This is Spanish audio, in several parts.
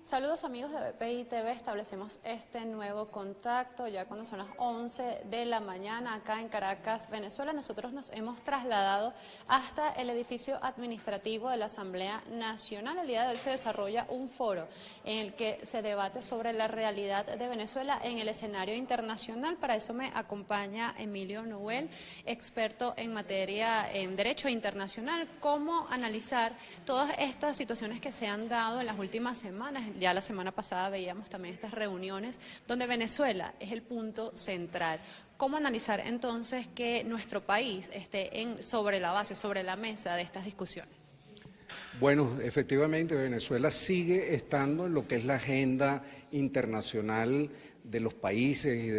Saludos amigos de BPI TV, establecemos este nuevo contacto ya cuando son las 11 de la mañana acá en Caracas, Venezuela. Nosotros nos hemos trasladado hasta el edificio administrativo de la Asamblea Nacional. El día de hoy se desarrolla un foro en el que se debate sobre la realidad de Venezuela en el escenario internacional. Para eso me acompaña Emilio Noel, experto en materia en Derecho Internacional, cómo analizar todas estas situaciones que se han dado en las últimas semanas. Ya la semana pasada veíamos también estas reuniones donde Venezuela es el punto central. ¿Cómo analizar entonces que nuestro país esté sobre la base, sobre la mesa de estas discusiones? Bueno, efectivamente Venezuela sigue estando en lo que es la agenda internacional de los países y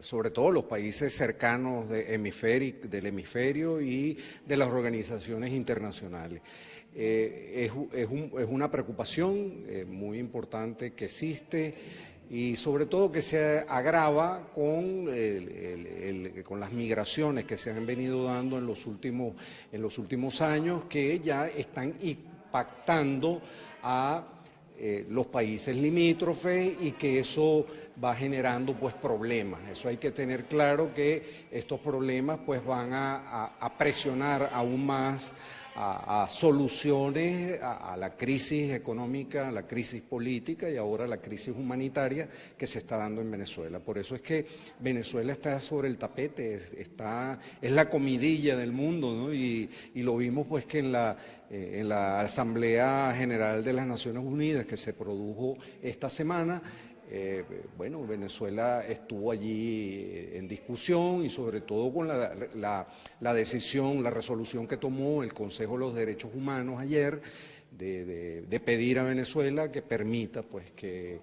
sobre todo los países cercanos del hemisferio y de las organizaciones internacionales. Es una preocupación muy importante que existe y sobre todo que se agrava con las migraciones que se han venido dando en los últimos años, que ya están impactando a los países limítrofes y que eso va generando pues problemas. Eso hay que tener claro que estos problemas pues van a presionar aún más a soluciones a la crisis económica, a la crisis política y ahora a la crisis humanitaria que se está dando en Venezuela. Por eso es que Venezuela está sobre el tapete, es la comidilla del mundo, ¿no? Y lo vimos pues que en la Asamblea General de las Naciones Unidas que se produjo esta semana. Bueno, Venezuela estuvo allí en discusión y sobre todo con la decisión, la resolución que tomó el Consejo de los Derechos Humanos ayer de pedir a Venezuela que permita pues que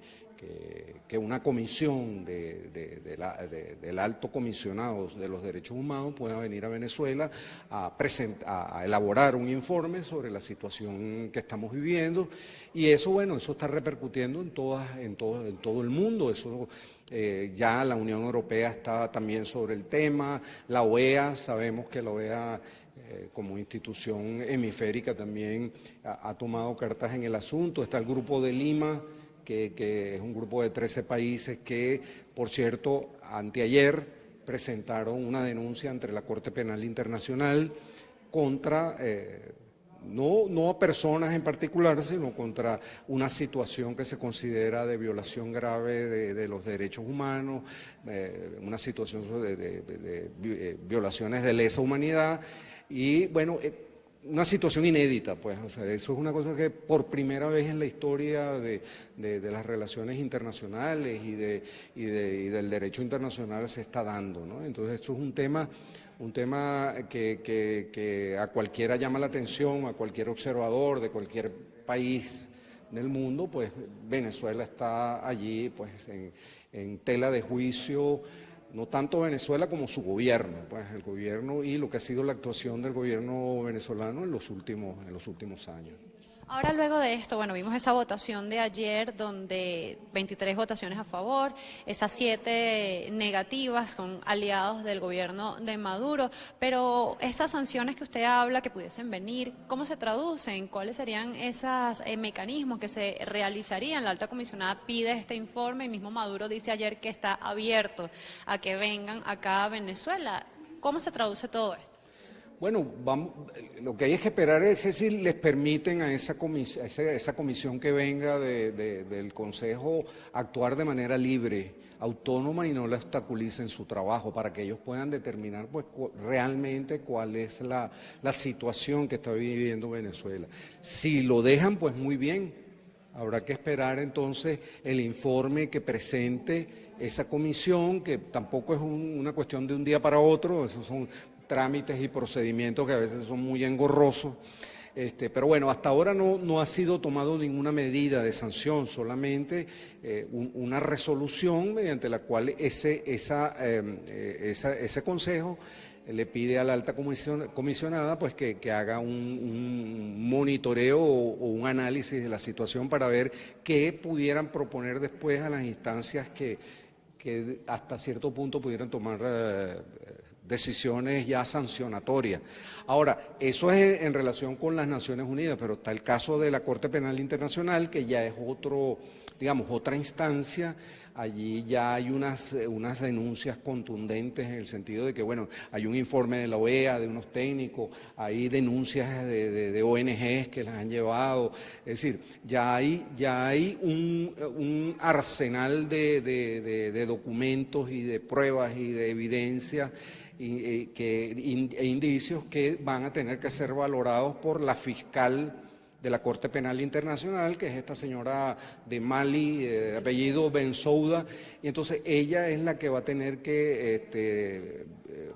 una comisión del Alto Comisionado de los Derechos Humanos pueda venir a Venezuela a elaborar un informe sobre la situación que estamos viviendo, y eso, bueno, eso está repercutiendo en todo el mundo. Eso ya la Unión Europea está también sobre el tema, la OEA, sabemos que la OEA como institución hemisférica también ha tomado cartas en el asunto. Está el Grupo de Lima, que es un grupo de 13 países que, por cierto, anteayer presentaron una denuncia ante la Corte Penal Internacional contra, no a personas en particular, sino contra una situación que se considera de violación grave de los derechos humanos, una situación de violaciones de lesa humanidad y, bueno, una situación inédita, pues, o sea, eso es una cosa que por primera vez en la historia de las relaciones internacionales y del derecho internacional se está dando, ¿no? Entonces, esto es un tema que a cualquiera llama la atención, a cualquier observador de cualquier país del mundo, pues Venezuela está allí, pues, en tela de juicio. No tanto Venezuela como su gobierno, pues el gobierno y lo que ha sido la actuación del gobierno venezolano en los últimos años. Ahora, luego de esto, bueno, vimos esa votación de ayer donde 23 votaciones a favor, esas 7 negativas con aliados del gobierno de Maduro, pero esas sanciones que usted habla que pudiesen venir, ¿cómo se traducen? ¿Cuáles serían esos mecanismos que se realizarían? La alta comisionada pide este informe y mismo Maduro dice ayer que está abierto a que vengan acá a Venezuela. ¿Cómo se traduce todo esto? Bueno, lo que hay es que esperar es si les permiten a esa comisión que venga del Consejo actuar de manera libre, autónoma y no la obstaculicen su trabajo para que ellos puedan determinar pues realmente cuál es la situación que está viviendo Venezuela. Si lo dejan, pues muy bien, habrá que esperar entonces el informe que presente esa comisión, que tampoco es una cuestión de un día para otro, esos son trámites y procedimientos que a veces son muy engorrosos, pero bueno, hasta ahora no ha sido tomado ninguna medida de sanción, solamente una resolución mediante la cual ese consejo le pide a la alta comisionada pues que haga un monitoreo o un análisis de la situación para ver qué pudieran proponer después a las instancias que que hasta cierto punto pudieran tomar decisiones ya sancionatorias. Ahora, eso es en relación con las Naciones Unidas, pero está el caso de la Corte Penal Internacional, que ya es otro, digamos, otra instancia. Allí ya hay unas denuncias contundentes en el sentido de que, bueno, hay un informe de la OEA, de unos técnicos, hay denuncias de ONGs que las han llevado. Es decir, ya hay un arsenal de documentos y de pruebas y de evidencias e indicios que van a tener que ser valorados por la fiscal de la Corte Penal Internacional, que es esta señora de Mali, apellido Bensouda, y entonces ella es la que va a tener que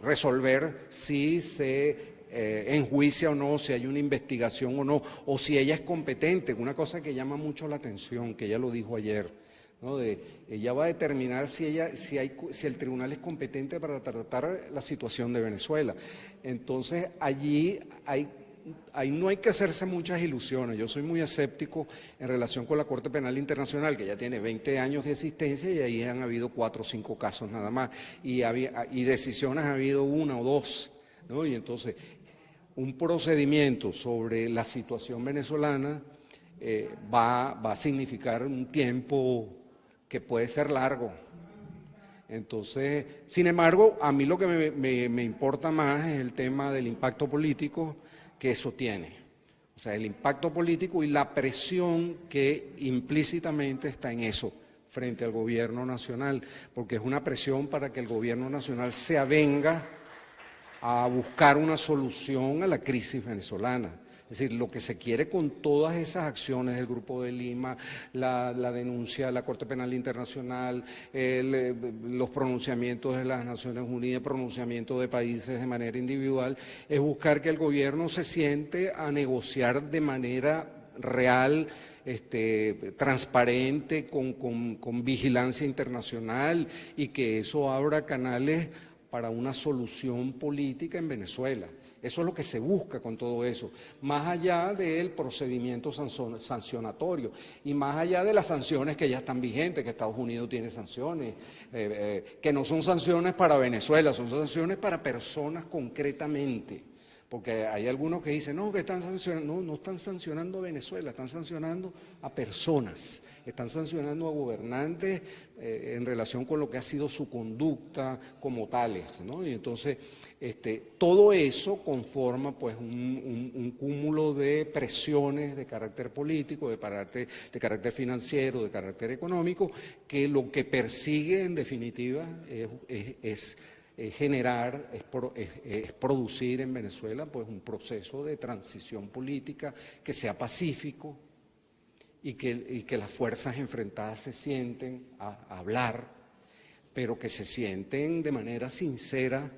resolver si se enjuicia o no, si hay una investigación o no, o si ella es competente. Una cosa que llama mucho la atención, que ella lo dijo ayer, ¿no? Ella va a determinar si el tribunal es competente para tratar la situación de Venezuela. Entonces, allí no hay que hacerse muchas ilusiones. Yo soy muy escéptico en relación con la Corte Penal Internacional, que ya tiene 20 años de existencia y ahí han habido 4 o 5 casos nada más. Y decisiones ha habido 1 o 2, ¿no? Y entonces, un procedimiento sobre la situación venezolana va a significar un tiempo que puede ser largo. Entonces, sin embargo, a mí lo que me importa más es el tema del impacto político que eso tiene. O sea, el impacto político y la presión que implícitamente está en eso frente al gobierno nacional, porque es una presión para que el gobierno nacional se avenga a buscar una solución a la crisis venezolana. Es decir, lo que se quiere con todas esas acciones del Grupo de Lima, la denuncia a la Corte Penal Internacional, los pronunciamientos de las Naciones Unidas, pronunciamientos de países de manera individual, es buscar que el gobierno se siente a negociar de manera real, transparente, con vigilancia internacional, y que eso abra canales para una solución política en Venezuela. Eso es lo que se busca con todo eso, más allá del procedimiento sancionatorio y más allá de las sanciones que ya están vigentes, que Estados Unidos tiene sanciones, que no son sanciones para Venezuela, son sanciones para personas concretamente. Porque hay algunos que dicen, no, que están sancionando, no están sancionando a Venezuela, están sancionando a personas, están sancionando a gobernantes en relación con lo que ha sido su conducta como tales, ¿no? Y entonces, todo eso conforma pues un cúmulo de presiones de carácter político, de carácter financiero, de carácter económico, que lo que persigue en definitiva es generar, es producir en Venezuela pues un proceso de transición política que sea pacífico y que las fuerzas enfrentadas se sienten a hablar, pero que se sienten de manera sincera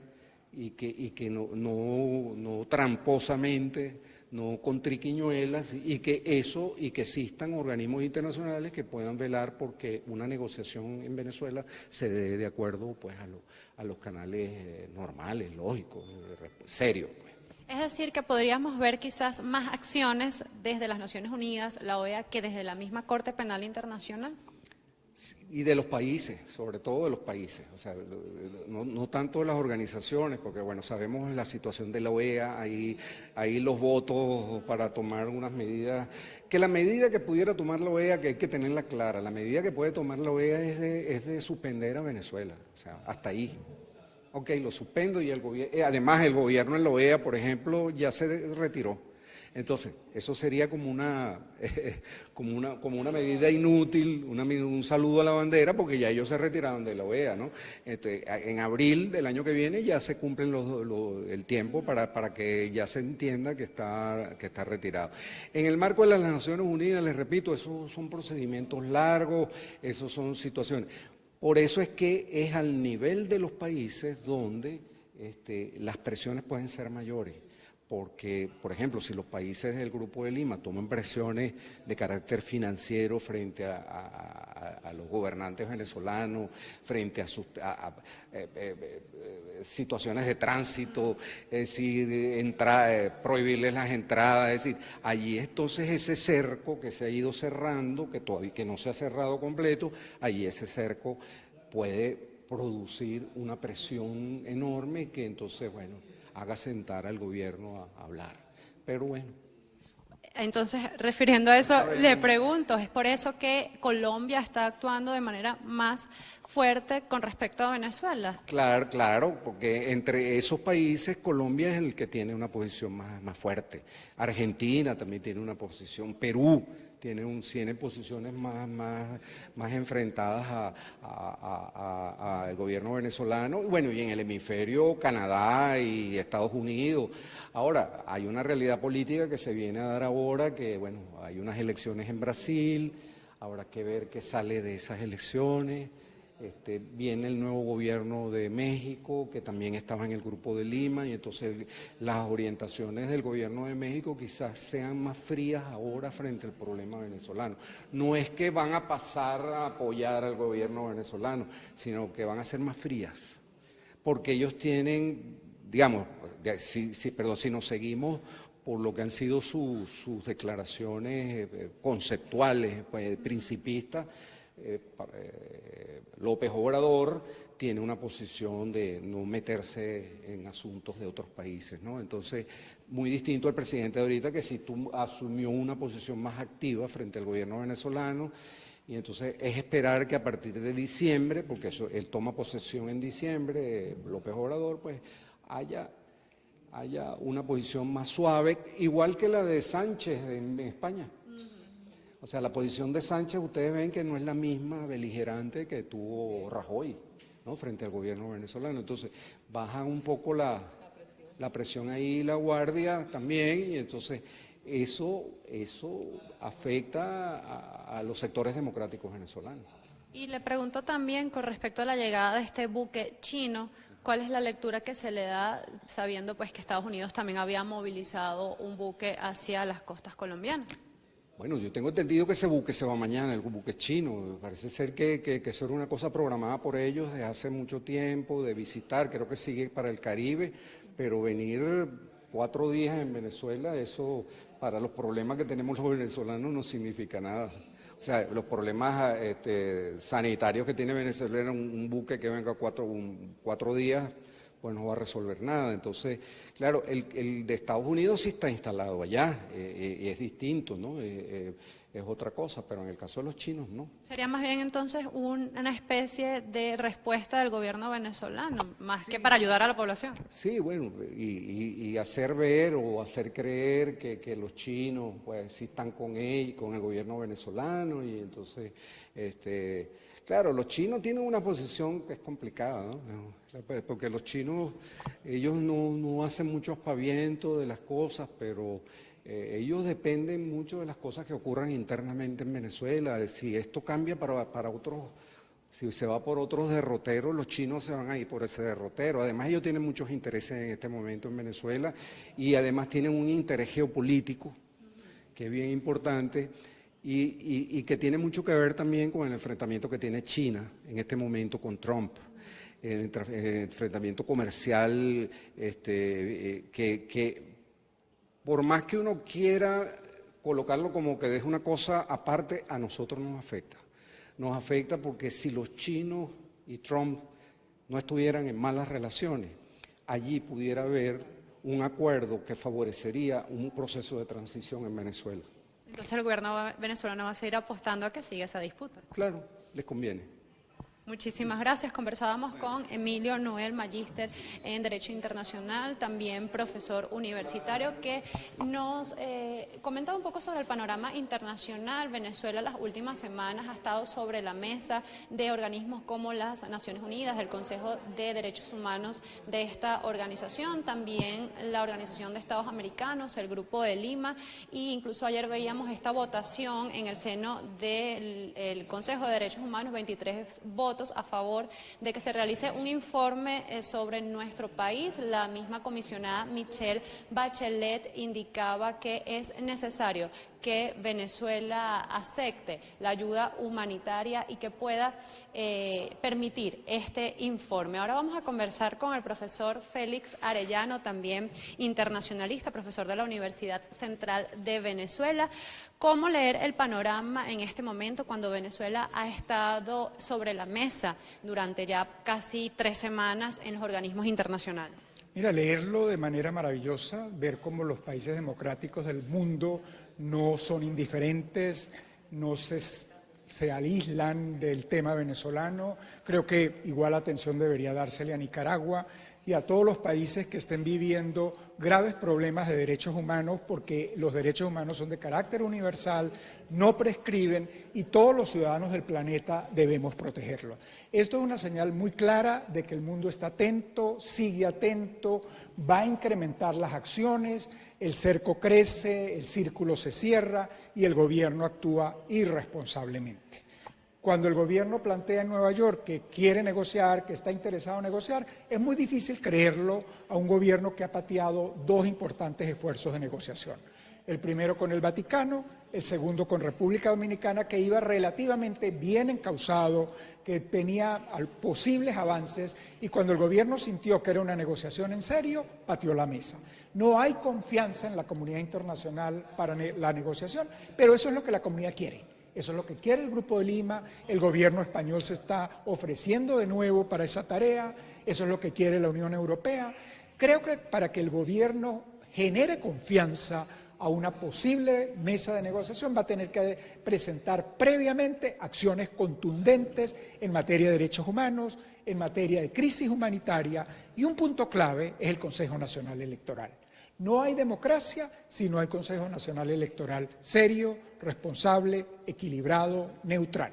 y que no tramposamente, no con triquiñuelas, y que existan organismos internacionales que puedan velar porque una negociación en Venezuela se dé de acuerdo pues a los canales normales, lógicos, serios. Pues. Es decir, que podríamos ver quizás más acciones desde las Naciones Unidas, la OEA, que desde la misma Corte Penal Internacional. Y de los países, sobre todo de los países, o sea, no tanto de las organizaciones, porque bueno, sabemos la situación de la OEA, ahí los votos para tomar unas medidas, que la medida que pudiera tomar la OEA, que hay que tenerla clara, la medida que puede tomar la OEA es de suspender a Venezuela, o sea, hasta ahí. Ok, lo suspendo y además el gobierno en la OEA, por ejemplo, ya se retiró. Entonces, eso sería como una medida inútil, un saludo a la bandera, porque ya ellos se retiraron de la OEA, ¿no? En abril del año que viene ya se cumplen el tiempo para que ya se entienda que está retirado. En el marco de las Naciones Unidas, les repito, esos son procedimientos largos, esos son situaciones. Por eso es que es al nivel de los países donde las presiones pueden ser mayores. Porque, por ejemplo, si los países del Grupo de Lima toman presiones de carácter financiero frente a los gobernantes venezolanos, frente a situaciones de tránsito, es decir, prohibirles las entradas, es decir, allí entonces ese cerco que se ha ido cerrando, que no se ha cerrado completo, allí ese cerco puede producir una presión enorme que entonces, bueno, haga sentar al gobierno a hablar. Pero bueno. Entonces, refiriendo a eso, le pregunto, ¿es por eso que Colombia está actuando de manera más fuerte con respecto a Venezuela? Claro, claro, porque entre esos países Colombia es el que tiene una posición más fuerte. Argentina también tiene una posición, Perú tiene posiciones más enfrentadas al gobierno venezolano, y bueno, y en el hemisferio Canadá y Estados Unidos. Ahora, hay una realidad política que se viene a dar ahora, que bueno, hay unas elecciones en Brasil, habrá que ver qué sale de esas elecciones. Viene el nuevo gobierno de México, que también estaba en el Grupo de Lima, y entonces las orientaciones del gobierno de México quizás sean más frías ahora frente al problema venezolano. No es que van a pasar a apoyar al gobierno venezolano, sino que van a ser más frías, porque ellos tienen, digamos, si nos seguimos por lo que han sido sus declaraciones conceptuales, pues, principistas, López Obrador tiene una posición de no meterse en asuntos de otros países, ¿no? Entonces, muy distinto al presidente de ahorita, que sí asumió una posición más activa frente al gobierno venezolano, y entonces es esperar que a partir de diciembre, porque él toma posesión en diciembre, López Obrador, pues haya una posición más suave, igual que la de Sánchez en España. O sea, la posición de Sánchez, ustedes ven que no es la misma beligerante que tuvo Rajoy, ¿no?, frente al gobierno venezolano. Entonces, bajan un poco la presión ahí, la guardia también, y entonces eso afecta a los sectores democráticos venezolanos. Y le pregunto también con respecto a la llegada de este buque chino, ¿cuál es la lectura que se le da, sabiendo pues que Estados Unidos también había movilizado un buque hacia las costas colombianas? Bueno, yo tengo entendido que ese buque se va mañana, el buque chino. Parece ser que eso era una cosa programada por ellos desde hace mucho tiempo, de visitar, creo que sigue para el Caribe, pero venir 4 días en Venezuela, eso para los problemas que tenemos los venezolanos no significa nada. O sea, los problemas sanitarios que tiene Venezuela, un buque que venga 4 días, pues no va a resolver nada. Entonces, claro, el de Estados Unidos sí está instalado allá, y es distinto, ¿no? Es otra cosa, pero en el caso de los chinos, no. Sería más bien entonces una especie de respuesta del gobierno venezolano, más que para ayudar a la población. Sí, bueno, y hacer ver o hacer creer que los chinos, pues sí están con el gobierno venezolano, y entonces, claro, los chinos tienen una posición que es complicada, ¿no? Porque los chinos, ellos no hacen mucho aspaviento de las cosas, pero ellos dependen mucho de las cosas que ocurran internamente en Venezuela. Si esto cambia para otros, si se va por otros derroteros, los chinos se van a ir por ese derrotero. Además, ellos tienen muchos intereses en este momento en Venezuela, y además tienen un interés geopolítico que es bien importante, y que tiene mucho que ver también con el enfrentamiento que tiene China en este momento con Trump. El enfrentamiento comercial, que por más que uno quiera colocarlo como que es una cosa aparte, a nosotros nos afecta. Nos afecta porque si los chinos y Trump no estuvieran en malas relaciones, allí pudiera haber un acuerdo que favorecería un proceso de transición en Venezuela. Entonces el gobierno venezolano va a seguir apostando a que siga esa disputa. Claro, les conviene. Muchísimas gracias. Conversábamos con Emilio Noel, magíster en Derecho Internacional, también profesor universitario, que nos comentaba un poco sobre el panorama internacional. Venezuela las últimas semanas ha estado sobre la mesa de organismos como las Naciones Unidas, el Consejo de Derechos Humanos de esta organización, también la Organización de Estados Americanos, el Grupo de Lima, e incluso ayer veíamos esta votación en el seno del Consejo de Derechos Humanos, 23 votos a favor de que se realice un informe sobre nuestro país. La misma comisionada Michelle Bachelet indicaba que es necesario que Venezuela acepte la ayuda humanitaria y que pueda permitir este informe. Ahora vamos a conversar con el profesor Félix Arellano, también internacionalista, profesor de la Universidad Central de Venezuela. ¿Cómo leer el panorama en este momento cuando Venezuela ha estado sobre la mesa durante ya casi 3 semanas en los organismos internacionales? Mira, leerlo de manera maravillosa, ver cómo los países democráticos del mundo no son indiferentes, no se aíslan del tema venezolano. Creo que igual atención debería dársele a Nicaragua y a todos los países que estén viviendo graves problemas de derechos humanos, porque los derechos humanos son de carácter universal, no prescriben y todos los ciudadanos del planeta debemos protegerlos. Esto es una señal muy clara de que el mundo está atento, sigue atento, va a incrementar las acciones, el cerco crece, el círculo se cierra y el gobierno actúa irresponsablemente. Cuando el gobierno plantea en Nueva York que quiere negociar, que está interesado en negociar, es muy difícil creerlo a un gobierno que ha pateado 2 importantes esfuerzos de negociación. El primero con el Vaticano, el segundo con República Dominicana, que iba relativamente bien encauzado, que tenía posibles avances, y cuando el gobierno sintió que era una negociación en serio, pateó la mesa. No hay confianza en la comunidad internacional para la negociación, pero eso es lo que la comunidad quiere. Eso es lo que quiere el Grupo de Lima, el gobierno español se está ofreciendo de nuevo para esa tarea, eso es lo que quiere la Unión Europea. Creo que para que el gobierno genere confianza a una posible mesa de negociación va a tener que presentar previamente acciones contundentes en materia de derechos humanos, en materia de crisis humanitaria, y un punto clave es el Consejo Nacional Electoral. No hay democracia si no hay Consejo Nacional Electoral serio, responsable, equilibrado, neutral.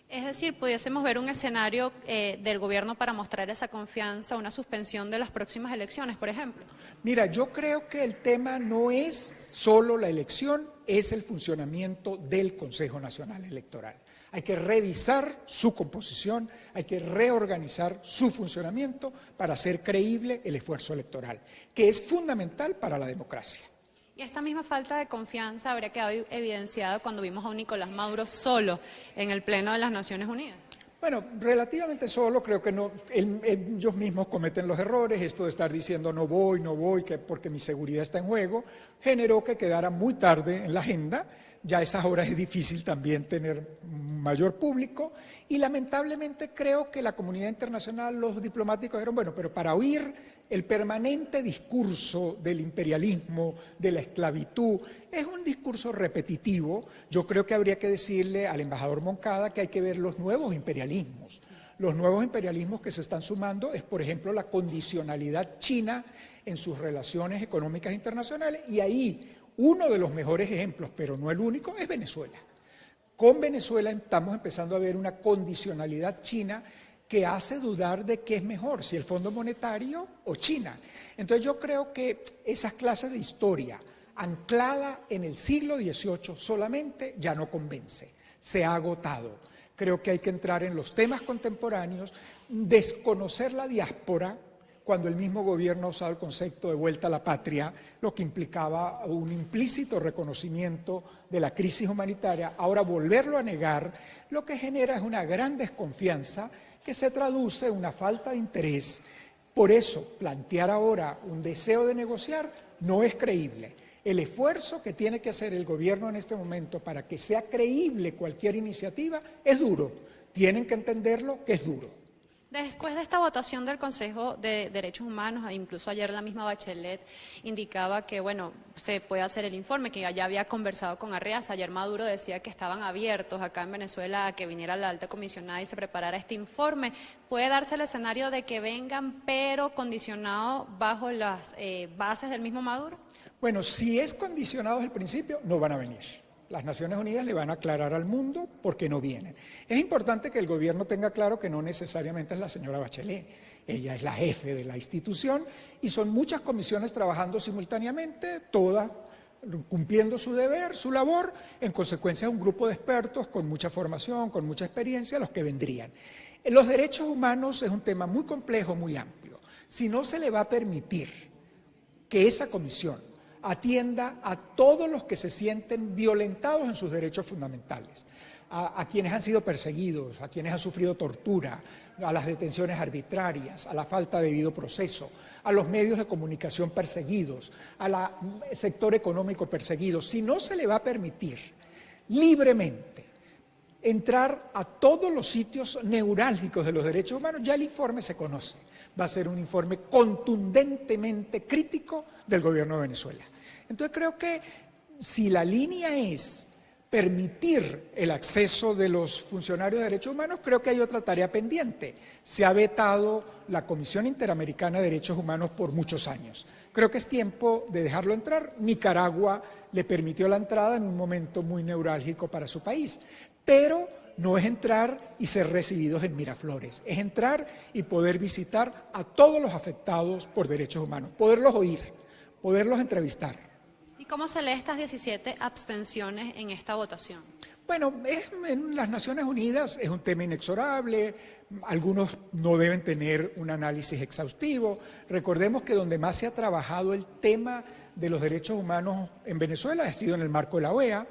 Es decir, pudiésemos ver un escenario del gobierno para mostrar esa confianza, una suspensión de las próximas elecciones, por ejemplo. Mira, yo creo que el tema no es solo la elección, es el funcionamiento del Consejo Nacional Electoral. Hay que revisar su composición, hay que reorganizar su funcionamiento para hacer creíble el esfuerzo electoral, que es fundamental para la democracia. Y esta misma falta de confianza habría quedado evidenciada cuando vimos a un Nicolás Maduro solo en el Pleno de las Naciones Unidas. Bueno, relativamente solo, creo que no, ellos mismos cometen los errores, esto de estar diciendo no voy, que porque mi seguridad está en juego, generó que quedara muy tarde en la agenda. Ya a esas horas es difícil también tener mayor público y lamentablemente creo que la comunidad internacional, los diplomáticos dijeron, bueno, pero para oír el permanente discurso del imperialismo, de la esclavitud, es un discurso repetitivo. Yo creo que habría que decirle al embajador Moncada que hay que ver los nuevos imperialismos. Los nuevos imperialismos que se están sumando es, por ejemplo, la condicionalidad china en sus relaciones económicas internacionales y ahí uno de los mejores ejemplos, pero no el único, es Venezuela. Con Venezuela estamos empezando a ver una condicionalidad china que hace dudar de qué es mejor, si el Fondo Monetario o China. Entonces yo creo que esas clases de historia anclada en el siglo XVIII solamente ya no convence, se ha agotado. Creo que hay que entrar en los temas contemporáneos, desconocer la diáspora, cuando el mismo gobierno usaba el concepto de vuelta a la patria, lo que implicaba un implícito reconocimiento de la crisis humanitaria, ahora volverlo a negar, lo que genera es una gran desconfianza que se traduce en una falta de interés. Por eso, plantear ahora un deseo de negociar no es creíble. El esfuerzo que tiene que hacer el gobierno en este momento para que sea creíble cualquier iniciativa es duro. Tienen que entenderlo que es duro. Después de esta votación del Consejo de Derechos Humanos, incluso ayer la misma Bachelet indicaba que, bueno, se puede hacer el informe, que ya había conversado con Arreaza. Ayer Maduro decía que estaban abiertos acá en Venezuela a que viniera la alta comisionada y se preparara este informe. ¿Puede darse el escenario de que vengan, pero condicionado bajo las bases del mismo Maduro? Bueno, si es condicionado desde el principio, no van a venir. Las Naciones Unidas le van a aclarar al mundo por qué no vienen. Es importante que el gobierno tenga claro que no necesariamente es la señora Bachelet. Ella es la jefe de la institución y son muchas comisiones trabajando simultáneamente, todas cumpliendo su deber, su labor, en consecuencia un grupo de expertos con mucha formación, con mucha experiencia, los que vendrían. Los derechos humanos es un tema muy complejo, muy amplio. Si no se le va a permitir que esa comisión atienda a todos los que se sienten violentados en sus derechos fundamentales, a quienes han sido perseguidos, a quienes han sufrido tortura, a las detenciones arbitrarias, a la falta de debido proceso, a los medios de comunicación perseguidos, al sector económico perseguido. Si no se le va a permitir libremente entrar a todos los sitios neurálgicos de los derechos humanos, ya el informe se conoce. Va a ser un informe contundentemente crítico del gobierno de Venezuela. Entonces creo que si la línea es permitir el acceso de los funcionarios de derechos humanos, creo que hay otra tarea pendiente. Se ha vetado la Comisión Interamericana de Derechos Humanos por muchos años. Creo que es tiempo de dejarlo entrar. Nicaragua le permitió la entrada en un momento muy neurálgico para su país, pero no es entrar y ser recibidos en Miraflores, es entrar y poder visitar a todos los afectados por derechos humanos, poderlos oír, poderlos entrevistar. ¿Y cómo se lee estas 17 abstenciones en esta votación? Bueno, en las Naciones Unidas es un tema inexorable, algunos no deben tener un análisis exhaustivo. Recordemos que donde más se ha trabajado el tema de los derechos humanos en Venezuela ha sido en el marco de la OEA.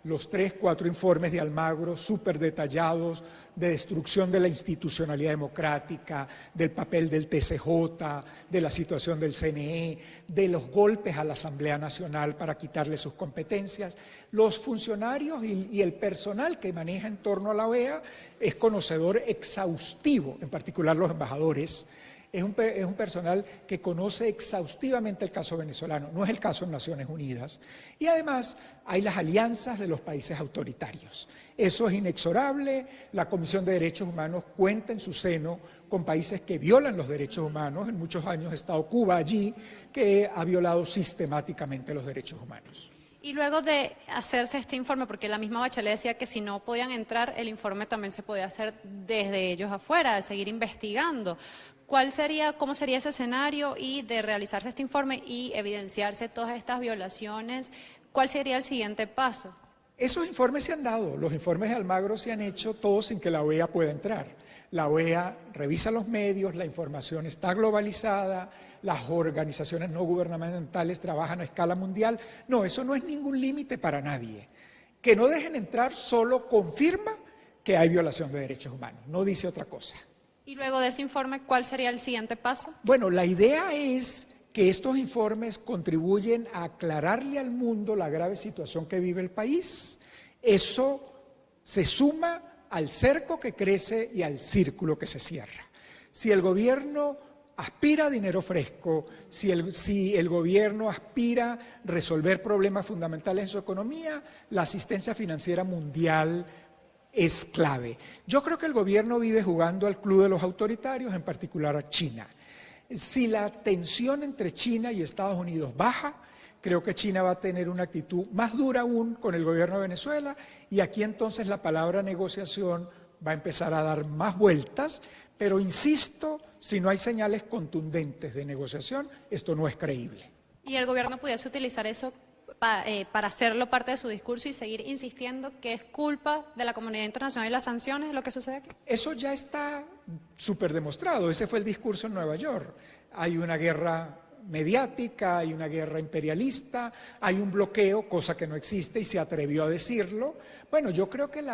Los 3, 4 informes de Almagro súper detallados de destrucción de la institucionalidad democrática, del papel del TCJ, de la situación del CNE, de los golpes a la Asamblea Nacional para quitarle sus competencias. Los funcionarios y el personal que maneja en torno a la OEA es conocedor exhaustivo, en particular los embajadores. Es un personal que conoce exhaustivamente el caso venezolano, no es el caso en Naciones Unidas. Y además hay las alianzas de los países autoritarios. Eso es inexorable. La Comisión de Derechos Humanos cuenta en su seno con países que violan los derechos humanos. En muchos años ha estado Cuba allí, que ha violado sistemáticamente los derechos humanos. Y luego de hacerse este informe, porque la misma Bachelet decía que si no podían entrar, el informe también se podía hacer desde ellos afuera, de seguir investigando. ¿Cómo sería ese escenario y de realizarse este informe y evidenciarse todas estas violaciones? ¿Cuál sería el siguiente paso? Esos informes se han dado, los informes de Almagro se han hecho todos sin que la OEA pueda entrar. La OEA revisa los medios, la información está globalizada, las organizaciones no gubernamentales trabajan a escala mundial. No, eso no es ningún límite para nadie. Que no dejen entrar solo confirma que hay violación de derechos humanos, no dice otra cosa. Y luego de ese informe, ¿cuál sería el siguiente paso? Bueno, la idea es que estos informes contribuyen a aclararle al mundo la grave situación que vive el país. Eso se suma al cerco que crece y al círculo que se cierra. Si el gobierno aspira a dinero fresco, si el gobierno aspira a resolver problemas fundamentales en su economía, la asistencia financiera mundial es clave. Yo creo que el gobierno vive jugando al club de los autoritarios, en particular a China. Si la tensión entre China y Estados Unidos baja, creo que China va a tener una actitud más dura aún con el gobierno de Venezuela y aquí entonces la palabra negociación va a empezar a dar más vueltas, pero insisto, si no hay señales contundentes de negociación, esto no es creíble. ¿Y el gobierno pudiese utilizar eso para hacerlo parte de su discurso y seguir insistiendo que es culpa de la comunidad internacional y las sanciones lo que sucede aquí? Eso ya está súper demostrado, ese fue el discurso en Nueva York. Hay una guerra mediática, hay una guerra imperialista, hay un bloqueo, cosa que no existe y se atrevió a decirlo. Bueno, yo creo que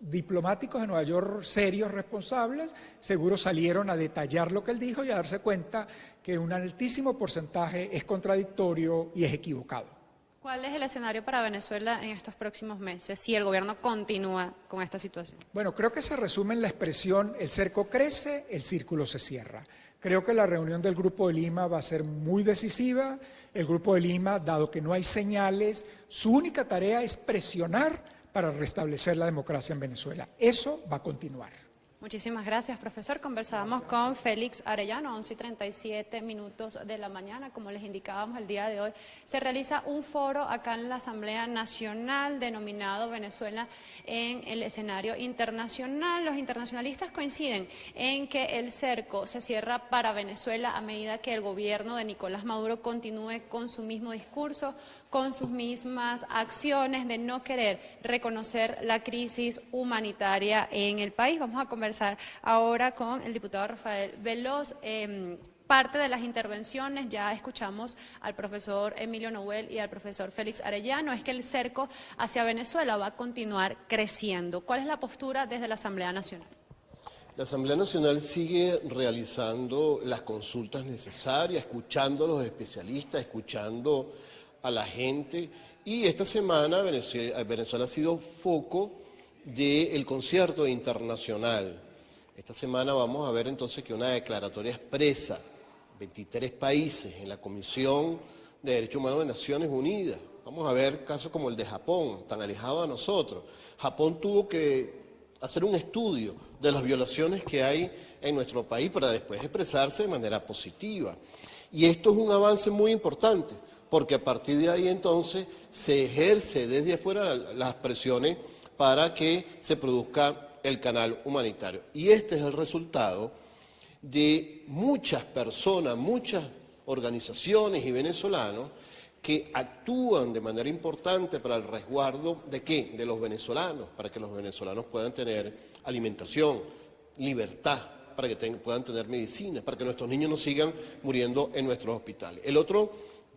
diplomáticos de Nueva York serios, responsables, seguro salieron a detallar lo que él dijo y a darse cuenta que un altísimo porcentaje es contradictorio y es equivocado. ¿Cuál es el escenario para Venezuela en estos próximos meses si el gobierno continúa con esta situación? Bueno, creo que se resume en la expresión el cerco crece, el círculo se cierra. Creo que la reunión del Grupo de Lima va a ser muy decisiva. El Grupo de Lima, dado que no hay señales, su única tarea es presionar para restablecer la democracia en Venezuela. Eso va a continuar. Muchísimas gracias, profesor. Conversábamos con Félix Arellano, 11:37 de la mañana. Como les indicábamos, el día de hoy se realiza un foro acá en la Asamblea Nacional denominado Venezuela en el escenario internacional. Los internacionalistas coinciden en que el cerco se cierra para Venezuela a medida que el gobierno de Nicolás Maduro continúe con su mismo discurso, con sus mismas acciones de no querer reconocer la crisis humanitaria en el país. Vamos a conversar ahora con el diputado Rafael Veloz. parte de las intervenciones, ya escuchamos al profesor Emilio Noel y al profesor Félix Arellano, es que el cerco hacia Venezuela va a continuar creciendo. ¿Cuál es la postura desde la Asamblea Nacional? La Asamblea Nacional sigue realizando las consultas necesarias, escuchando a los especialistas, escuchando a la gente, y esta semana Venezuela ha sido foco del concierto internacional. Esta semana vamos a ver entonces que una declaratoria expresa 23 países en la Comisión de Derechos Humanos de Naciones Unidas. Vamos a ver casos como el de Japón, tan alejado de nosotros. Japón tuvo que hacer un estudio de las violaciones que hay en nuestro país para después expresarse de manera positiva. Y esto es un avance muy importante, porque a partir de ahí entonces se ejerce desde afuera las presiones para que se produzca el canal humanitario. Y este es el resultado de muchas personas, muchas organizaciones y venezolanos que actúan de manera importante para el resguardo ¿de qué? De los venezolanos, para que los venezolanos puedan tener alimentación, libertad, para que puedan tener medicina, para que nuestros niños no sigan muriendo en nuestros hospitales. El otro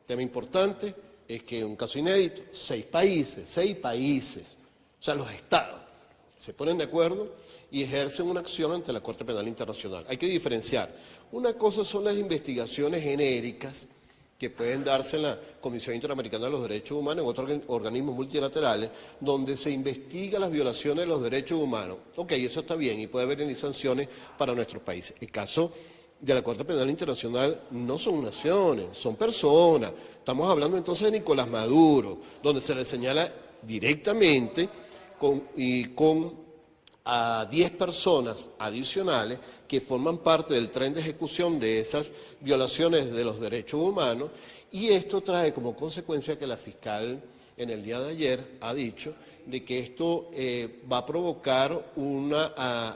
tema importante es que un caso inédito, 6 países, o sea, los estados, se ponen de acuerdo y ejercen una acción ante la Corte Penal Internacional. Hay que diferenciar. Una cosa son las investigaciones genéricas que pueden darse en la Comisión Interamericana de los Derechos Humanos, en otros organismos multilaterales, donde se investiga las violaciones de los derechos humanos. Ok, eso está bien y puede haber sanciones para nuestros países. El caso de la Corte Penal Internacional no son naciones, son personas. Estamos hablando entonces de Nicolás Maduro, donde se le señala directamente con a 10 personas adicionales que forman parte del tren de ejecución de esas violaciones de los derechos humanos, y esto trae como consecuencia que la fiscal en el día de ayer ha dicho de que esto va a provocar una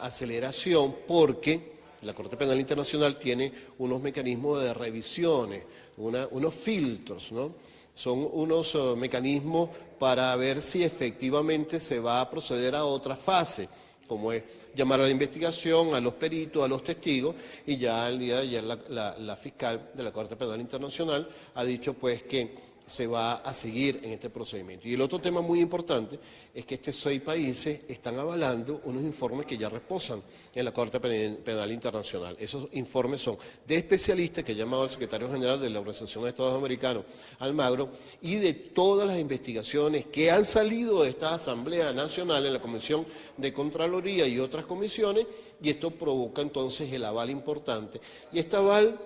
aceleración porque la Corte Penal Internacional tiene unos mecanismos de revisiones, unos filtros, ¿no? Son unos mecanismos para ver si efectivamente se va a proceder a otra fase, como es llamar a la investigación, a los peritos, a los testigos, y ya el día de ayer la fiscal de la Corte Penal Internacional ha dicho pues que se va a seguir en este procedimiento. Y el otro tema muy importante es que estos 6 países están avalando unos informes que ya reposan en la Corte Penal Internacional. Esos informes son de especialistas que ha llamado el secretario general de la Organización de Estados Americanos, Almagro, y de todas las investigaciones que han salido de esta Asamblea Nacional en la Comisión de Contraloría y otras comisiones, y esto provoca entonces el aval importante. Y este aval,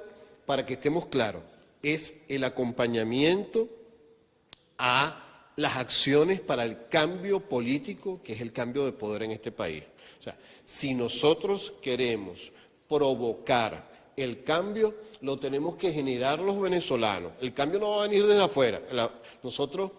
para que estemos claros, es el acompañamiento a las acciones para el cambio político, que es el cambio de poder en este país. O sea, si nosotros queremos provocar el cambio, lo tenemos que generar los venezolanos. El cambio no va a venir desde afuera. Nosotros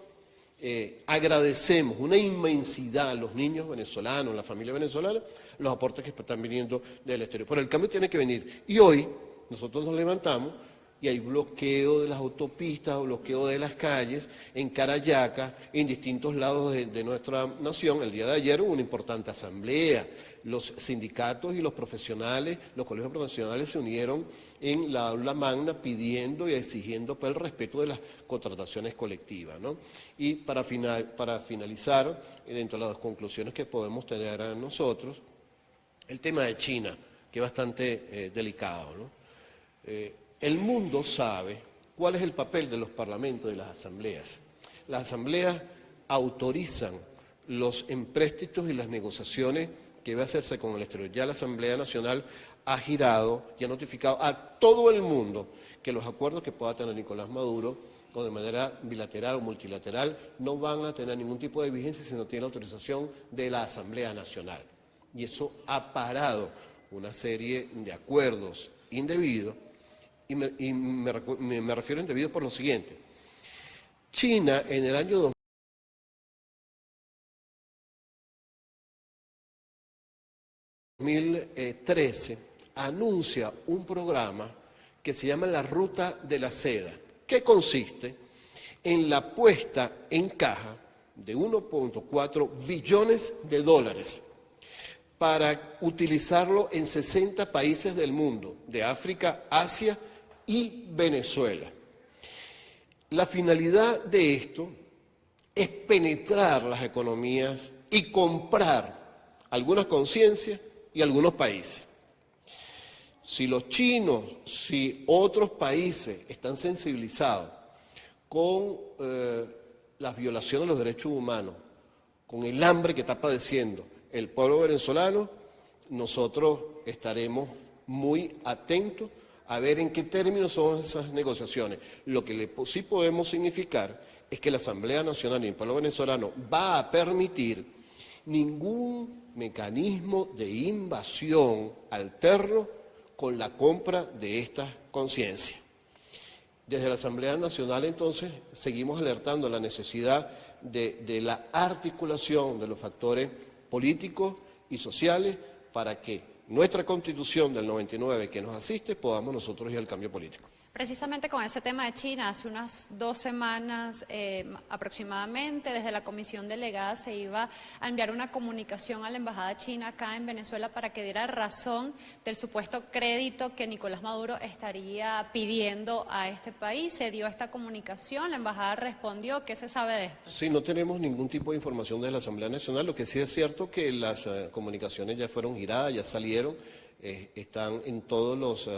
agradecemos una inmensidad a los niños venezolanos, a la familia venezolana, los aportes que están viniendo del exterior. Pero el cambio tiene que venir. Y hoy nosotros nos levantamos y hay bloqueo de las autopistas, bloqueo de las calles, en Carayacas, en distintos lados de nuestra nación. El día de ayer hubo una importante asamblea. Los sindicatos y los profesionales, los colegios profesionales se unieron en la aula magna pidiendo y exigiendo pues, el respeto de las contrataciones colectivas, ¿no? Y para finalizar, dentro de las conclusiones que podemos tener nosotros, el tema de China, que es bastante delicado, ¿no? El mundo sabe cuál es el papel de los parlamentos y las asambleas. Las asambleas autorizan los empréstitos y las negociaciones que debe hacerse con el exterior. Ya la Asamblea Nacional ha girado y ha notificado a todo el mundo que los acuerdos que pueda tener Nicolás Maduro, o de manera bilateral o multilateral, no van a tener ningún tipo de vigencia si no tiene autorización de la Asamblea Nacional. Y eso ha parado una serie de acuerdos indebidos. Y me refiero a indebido por lo siguiente. China en el año 2013 anuncia un programa que se llama la Ruta de la Seda, que consiste en la puesta en caja de 1.4 billones de dólares para utilizarlo en 60 países del mundo, de África, Asia y Venezuela. La finalidad de esto es penetrar las economías y comprar algunas conciencias y algunos países. Si los chinos, si otros países están sensibilizados con las violaciones de los derechos humanos, con el hambre que está padeciendo el pueblo venezolano, nosotros estaremos muy atentos a ver en qué términos son esas negociaciones. Lo que sí podemos significar es que la Asamblea Nacional y el pueblo venezolano va a permitir ningún mecanismo de invasión alterno con la compra de estas conciencias. Desde la Asamblea Nacional, entonces, seguimos alertando la necesidad de la articulación de los factores políticos y sociales para que nuestra Constitución del 99 que nos asiste, podamos nosotros ir al cambio político. Precisamente con ese tema de China, hace unas 2 semanas aproximadamente, desde la comisión delegada se iba a enviar una comunicación a la embajada china acá en Venezuela para que diera razón del supuesto crédito que Nicolás Maduro estaría pidiendo a este país. Se dio esta comunicación, la embajada respondió. ¿Qué se sabe de esto? Sí, no tenemos ningún tipo de información de la Asamblea Nacional. Lo que sí es cierto que las comunicaciones ya fueron giradas, ya salieron. Están en todos los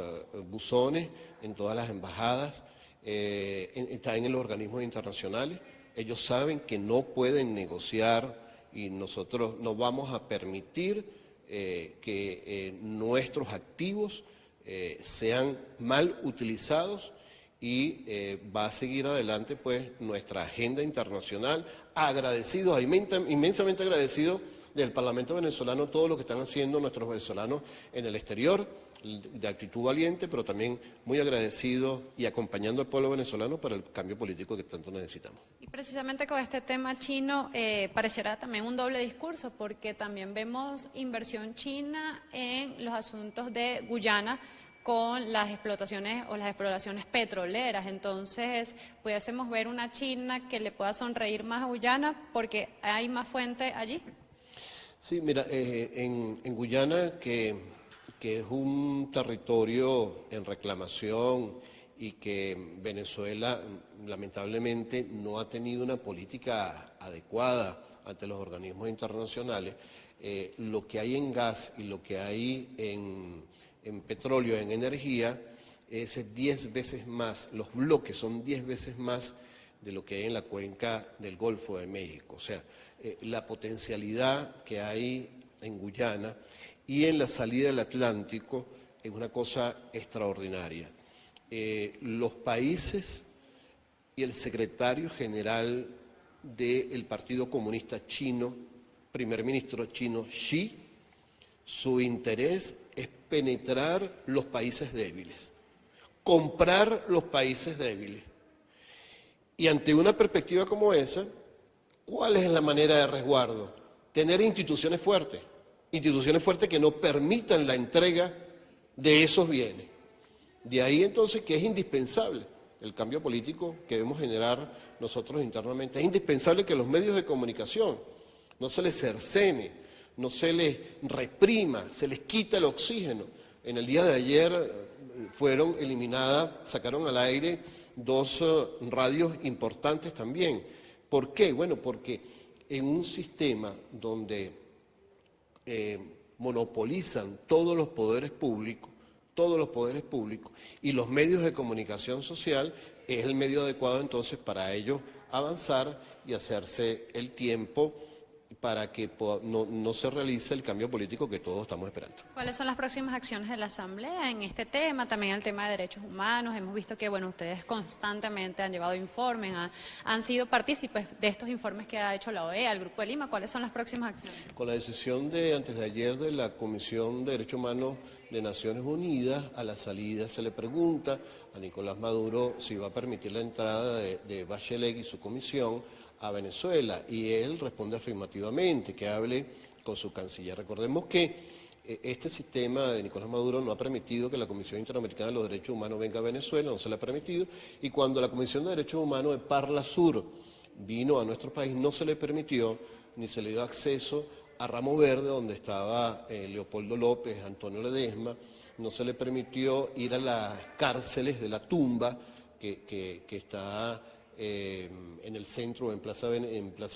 buzones, en todas las embajadas, están en los organismos internacionales. Ellos saben que no pueden negociar y nosotros no vamos a permitir que nuestros activos sean mal utilizados y va a seguir adelante pues nuestra agenda internacional. Agradecidos, inmensamente agradecidos del Parlamento venezolano, todo lo que están haciendo nuestros venezolanos en el exterior, de actitud valiente, pero también muy agradecidos y acompañando al pueblo venezolano para el cambio político que tanto necesitamos. Y precisamente con este tema chino pareciera también un doble discurso, porque también vemos inversión china en los asuntos de Guyana con las explotaciones o las exploraciones petroleras. Entonces, pudiésemos ver una China que le pueda sonreír más a Guyana porque hay más fuente allí. Sí, mira, en Guyana, que es un territorio en reclamación y que Venezuela lamentablemente no ha tenido una política adecuada ante los organismos internacionales, lo que hay en gas y lo que hay en petróleo, en energía, es 10 veces más, los bloques son 10 veces más de lo que hay en la cuenca del Golfo de México. O sea, la potencialidad que hay en Guyana y en la salida del Atlántico es una cosa extraordinaria. Los países y el secretario general del Partido Comunista Chino, primer ministro chino Xi, su interés es penetrar los países débiles, comprar los países débiles. Y ante una perspectiva como esa, ¿cuál es la manera de resguardo? Tener instituciones fuertes que no permitan la entrega de esos bienes. De ahí entonces que es indispensable el cambio político que debemos generar nosotros internamente. Es indispensable que los medios de comunicación no se les cercene, no se les reprima, se les quita el oxígeno. En el día de ayer fueron eliminadas, sacaron al aire 2 radios importantes también. ¿Por qué? Bueno, porque en un sistema donde monopolizan todos los poderes públicos, y los medios de comunicación social, es el medio adecuado entonces para ellos avanzar y hacerse el tiempo para que no se realice el cambio político que todos estamos esperando. ¿Cuáles son las próximas acciones de la Asamblea en este tema? También el tema de derechos humanos. Hemos visto que, bueno, ustedes constantemente han llevado informes, han sido partícipes de estos informes que ha hecho la OEA, el Grupo de Lima. ¿Cuáles son las próximas acciones? Con la decisión de antes de ayer de la Comisión de Derechos Humanos de Naciones Unidas, a la salida se le pregunta a Nicolás Maduro si va a permitir la entrada de Bachelet y su comisión a Venezuela, y él responde afirmativamente, que hable con su canciller. Recordemos que este sistema de Nicolás Maduro no ha permitido que la Comisión Interamericana de los Derechos Humanos venga a Venezuela, no se le ha permitido, y cuando la Comisión de Derechos Humanos de Parla Sur vino a nuestro país, no se le permitió ni se le dio acceso a Ramo Verde, donde estaba Leopoldo López, Antonio Ledesma, no se le permitió ir a las cárceles de la tumba que está en el centro, en Plaza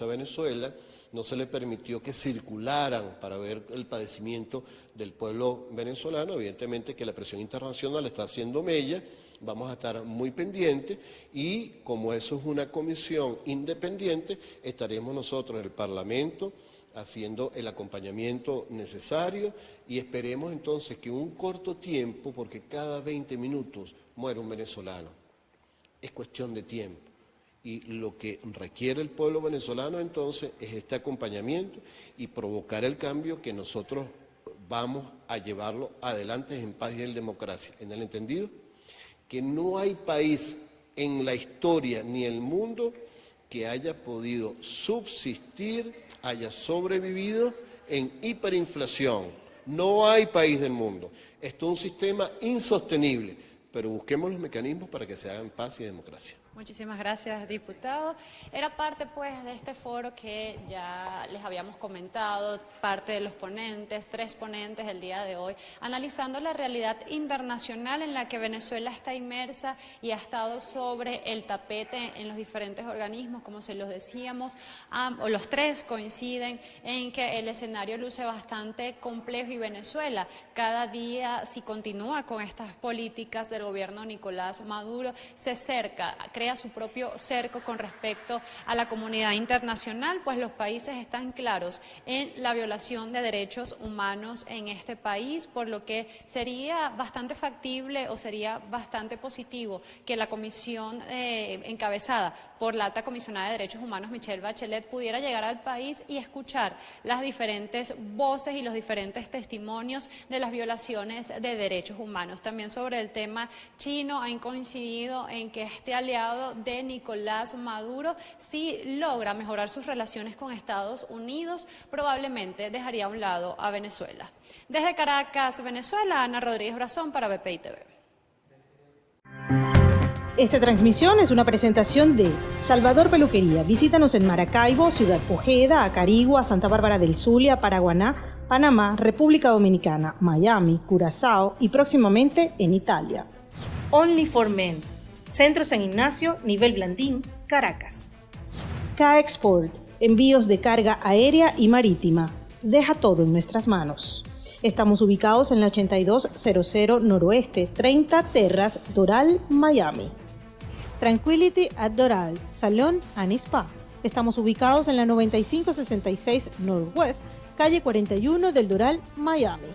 Venezuela, no se le permitió que circularan para ver el padecimiento del pueblo venezolano. Evidentemente que la presión internacional está haciendo mella, vamos a estar muy pendientes y como eso es una comisión independiente, estaremos nosotros en el Parlamento haciendo el acompañamiento necesario y esperemos entonces que en un corto tiempo, porque cada 20 minutos muere un venezolano, es cuestión de tiempo. Y lo que requiere el pueblo venezolano entonces es este acompañamiento y provocar el cambio que nosotros vamos a llevarlo adelante en paz y en democracia, en el entendido que no hay país en la historia ni el mundo que haya podido subsistir, haya sobrevivido en hiperinflación. No hay país del mundo. Esto es un sistema insostenible, pero busquemos los mecanismos para que se haga en paz y democracia. Muchísimas gracias, diputado. Era parte, pues, de este foro que ya les habíamos comentado, parte de los ponentes, 3 ponentes el día de hoy, analizando la realidad internacional en la que Venezuela está inmersa y ha estado sobre el tapete en los diferentes organismos, como se los decíamos, o los 3 coinciden en que el escenario luce bastante complejo y Venezuela cada día, si continúa con estas políticas del gobierno Nicolás Maduro, se acerca, crea su propio cerco con respecto a la comunidad internacional, pues los países están claros en la violación de derechos humanos en este país, por lo que sería bastante factible o sería bastante positivo que la comisión encabezada por la alta comisionada de derechos humanos Michelle Bachelet pudiera llegar al país y escuchar las diferentes voces y los diferentes testimonios de las violaciones de derechos humanos. También sobre el tema chino han coincidido en que este aliado de Nicolás Maduro, si logra mejorar sus relaciones con Estados Unidos, probablemente dejaría a un lado a Venezuela. Desde Caracas, Venezuela, Ana Rodríguez Brazón para BPI TV. Esta transmisión es una presentación de Salvador Peluquería. Visítanos en Maracaibo, Ciudad Ojeda, Acarigua, Santa Bárbara del Zulia, Paraguaná, Panamá, República Dominicana, Miami, Curazao y próximamente en Italia. Only for Men. Centro San Ignacio, Nivel Blandín, Caracas. K-Export. Envíos de carga aérea y marítima. Deja todo en nuestras manos. Estamos ubicados en la 8200 Noroeste, 30 Terras, Doral, Miami. Tranquility at Doral, Salón and Spa. Estamos ubicados en la 9566 Northwest, calle 41 del Doral, Miami.